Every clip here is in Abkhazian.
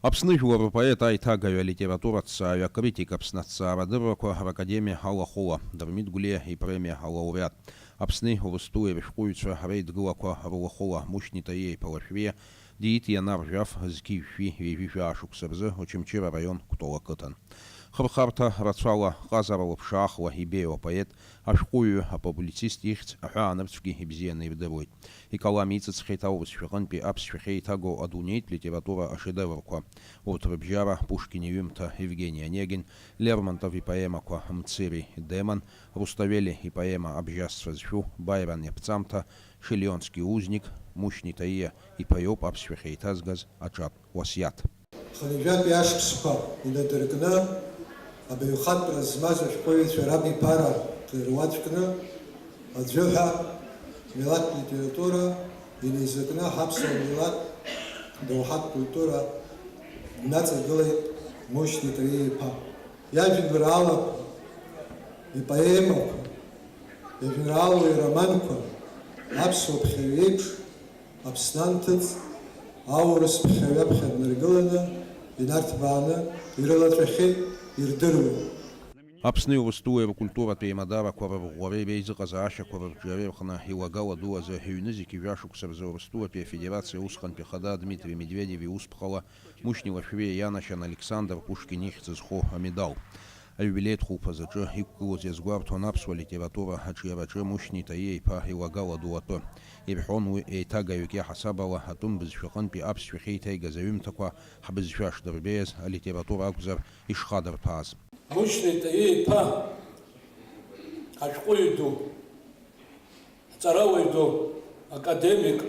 Аԥсны жәлар рпоет аиҭагаҩ алитератураҭҵааҩ акритик Аԥсны аҭҵаарадыррақәа ракадемиа алахәыла Дырмит Гәлиа ипремиа алауреат Аԥсни Урыстәылеи рышәҟәыҩҩцәа реидгылақәа рылахәыла Мушьни Таиеи-иԥа Лашәриа диит Ианар Жәаф зқьи-жәшәи ҩажәи шықәса рзы Очамчыра раион Кәтол ақыҭан. Хырхарҭа рацәала ҟазара лыԥшаахла ибеиоу апоет, ашәҟәыҩҩы, апублицист ихьӡ аҳәаанырцәгьы ибзианы ирдыруеит. Икалам иҵыҵхьеит аурысшәа аҟынтәи аԥсшәахьы еиҭагоу адунеитә литература ашедеврқәа. Урҭ рыбжьара Пушкин иҩымҭа Евгений Онегин, Лермонтов ипоемақәа Мцири Демон, Руставели ипоема Абжьасцәа зшәу, Байрон иаԥҵамҭа, Шилионски узник, Мушьни Таиа ипоиоуп аԥсшәахьы еиҭазгаз аҿатә уасиаҭ. Ханажәатәи ашықәсқәа инадыркны, абаҩхатәра змаз ашәҟәыҩҩцәа рабиԥара руаӡәкны, аӡәыҳәа милаҭ литература инеизакны ҳаԥсуа милаҭ доуҳатә культура днаҵагылеит Мушьни Таиа-иԥа. Иажәеинраалақәа, ипоемақәа, иажәеинраалақәа ироманқәа аԥсуа ԥхьаҩ еиԥш Аԥсны анҭыҵ аурыс ԥхьаҩаԥхьа днаргыланы, инарҭбааны ирылаҵәахьеит, ирдыруеит. Аԥсни Урыстәылеи ркультуратә еимадарақәа рырӷәӷәареи реизыҟазаашьақәа рырҿиареи рҟны иуагала ду азы ҩны зегьы жәашықәса рзы Урыстәылатәи афедерациа усҟантәи ахада Дмитрий Медведев иусԥҟала Мушьни Лашәриа ианашьан Александр Пушкин ихьӡ зху амедал. Аиубилеиатә хәылԥаз аҿы иқәгылоз иазгәарҭон аԥсуа литература аҿиараҿы Мушьни Таиа-иԥа иуагала ду атәы. Ирҳәон уи еиҭагаҩык иаҳасабала атәым бызшәа аҟынтәи аԥсшәахьы еиҭаигаз аҩымҭақәа ҳбызшәа шдырбеиаз алитература акәзар ишхадырԥааз. Мушьни Таиа-иԥа ашәҟәыҩҩ ду, аҵарауаҩ ду, академик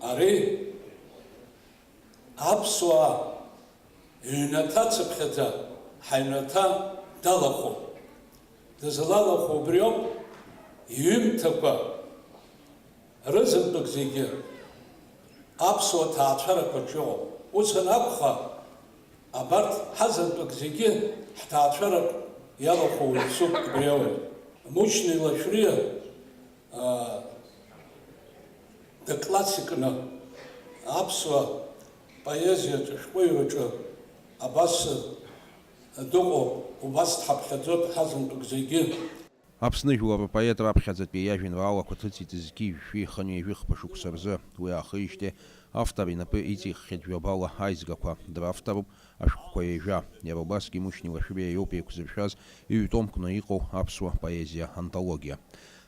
ари аԥсуаа ҩнаҭа цыԥхьаӡа ҳаҩнаҭа далахәуп. Дызлалахәу убри ауп, иҩымҭақәа рызынтәык зегьы аԥсуа ҭаацәарақәа ҿиоуп. Ус анакәха, абарҭ ҳазынтәык зегьы ҳҭаацәарак иалахәу иԥсуп убри ауаҩ. Мушьни Лашәриа дыклассикны аԥсуа поезиаҿы, ашәҟәыҩҩраҿы абас дыҟоуп, убас дҳаԥхьаӡоит ҳазынтәык зегьы. Аԥсны жәлар рпоет раԥхьаӡатәи иажәеинраалақәа ҭыҵит зқьи-жәшәи хынҩажәи хԥа рзы. Уи аахижьҭеи автор инапы иҵиххьеит жәабала аизгақәа. Дравторуп ашәҟәқәа еижәа. Иара убасгьы Мушьни Лашәриа иоуп еиқәзыршәаз ҩ-томкны иҟоу аԥсуа поезиа антологиа.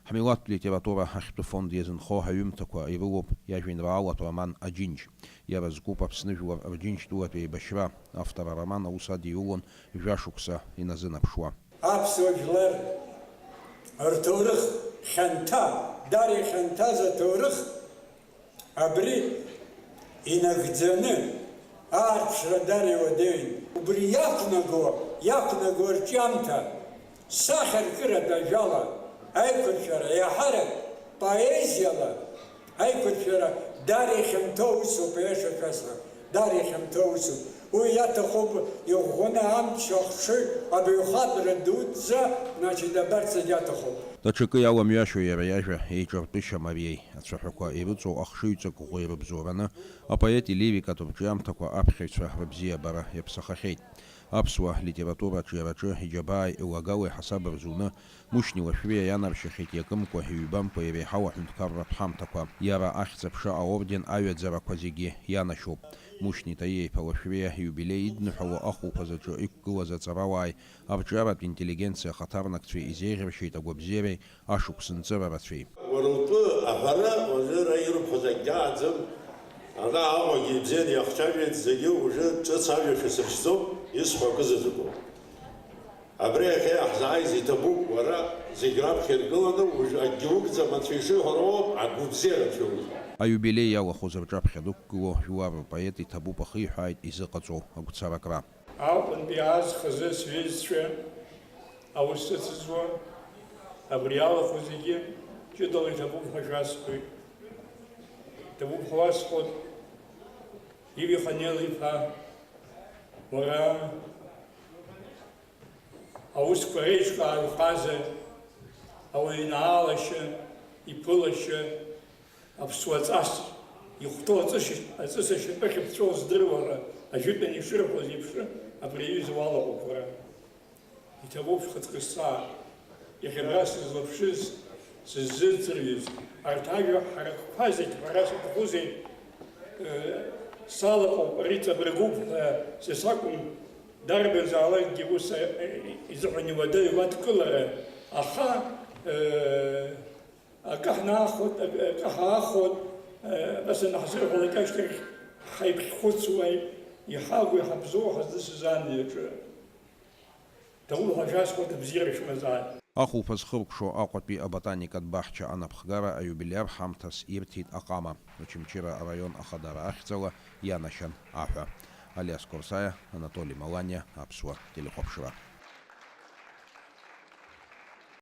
Ҳмилаҭтә литература ахьтәы фонд иазынхо аҩымҭақәа ирылоуп иажәеинраалатә роман Аџьынџь. Иара зкуп Аԥсны жәлар рџьынџьтәылатәи еибашьра. Автор ароман аус адиулон жәашықәса иназынаԥшуа. Аԥсуа жәлар рҭоурых хьанҭа, дар ихьанҭаз аҭоурых абри инагӡаны аарԥшра дар иуадаҩын. Убри иақәнаго рҿиамҭа сахьаркыратә ажәала аиқәыршәара иаҳарак поезиала аиқәыршәара дар ихьанҭоу усуп, иашақәасра дар ихьанҭоу усуп. Уи иаҭахуп иӷәӷәаны амч ахшыҩ абаҩхатәра дуӡӡа, значит, абарҭ зегь иаҭахуп. Даҽакы иаламҩашьо иара иажәа еиҿартәышьа мариеи ацәаҳәақәа ирыҵоу ахшыҩҵак ӷәӷәа ирыбзоураны апоет илирикатә рҿиамҭақәа аԥхьаҩцәа рыбзиабара иаԥсахахьеит. Аԥсуа литература аҿиараҿы иџьабааи илагалеи ҳасаб рзуны Мушьни Лашәриа ианаршьахьеит иакымкәа ҩбамкәа иреиҳау аҳәынҭқарратә ҳамҭақәа. Иара ахьӡ-аԥша аорден аҩаӡарақәа зегьы ианашьоуп. Мушьни Таиа-иԥа Лашәриа иубилеи идныҳәало ахәылԥаз аҿы иқәгылаз аҵарауааи арҿиаратә интеллигенциа ахаҭарнакцәеи изеиӷьыршьеит агәабзиареи ашықәсынҵыра-рацәеи. Уара утәы аҳәара уажәы ирԥхоз агьааӡам. Ана ауагьы ибзианы иахцәажәеит, зегьы уажәы ҿыц ажәа шәасыршьӡом, исҳәо акы заҵәык. Абри иахьа иаҳзааиз иҭабуп, уара зегь раԥхьа иргыланы уажәы акгьы угӡам, анцәа ишиҳәара ауп, агәыбзиара шәоуз. Аиубилеи иалахәыз рҿаԥхьа дықәгыло жәлар рпоет иҭабуп ахиҳәааит изыҟаҵоу агәцаракра. Аҟәантәи аазхазы сҩызцәа аус ҵыҵызуа абри алахәу зегьы ҷыдала иҭабуп ҳәа шәасҳәоит. Иҭабуп ҳәа уасҳәоит Иви Ханел-иԥа, уара аусқәа реиҿкаара ауаҩнаалашьа, иԥылашьа, аԥсуаҵас ихәҭоу аҵыс ашьапы ахьыԥҵәоу здыруара, ажәытәан ишырҳәоз еиԥш, абри аҩыза уалаҟоуп уара. Иҭабуп шәхаҵкы саа, иахьа абра сызлаԥшыз, сыззыӡырҩыз, арҭ ажәа ҳаракқәа зегь бара саҭахузеи, салаҟоуп, ари ҵабыргуп ҳәа са сакәым, дарбанзаалакгьы ус изыҳәан иуадаҩу иуадкылара, аха акы ҳнаахот, акы ҳаахот, бас наҳзырҳәалак ашьҭахь ҳаиԥхьхәыцуа, иҳагу иҳабзоу ҳаздысыз аандаҿы. Дауҳәашьасуа абзиара шәмазааит. Ахәылԥаз хыркәшо Аҟәатәи аботаникатә баҳча анаԥхгара аиубилиар ҳамҭас ирҭеит аҟама. Очамчыра араион ахадара ахьӡала ианашьан аҳәа. Алиас Корсаиа, Анатолий Маланиа, Аԥсуа телехәаԥшра.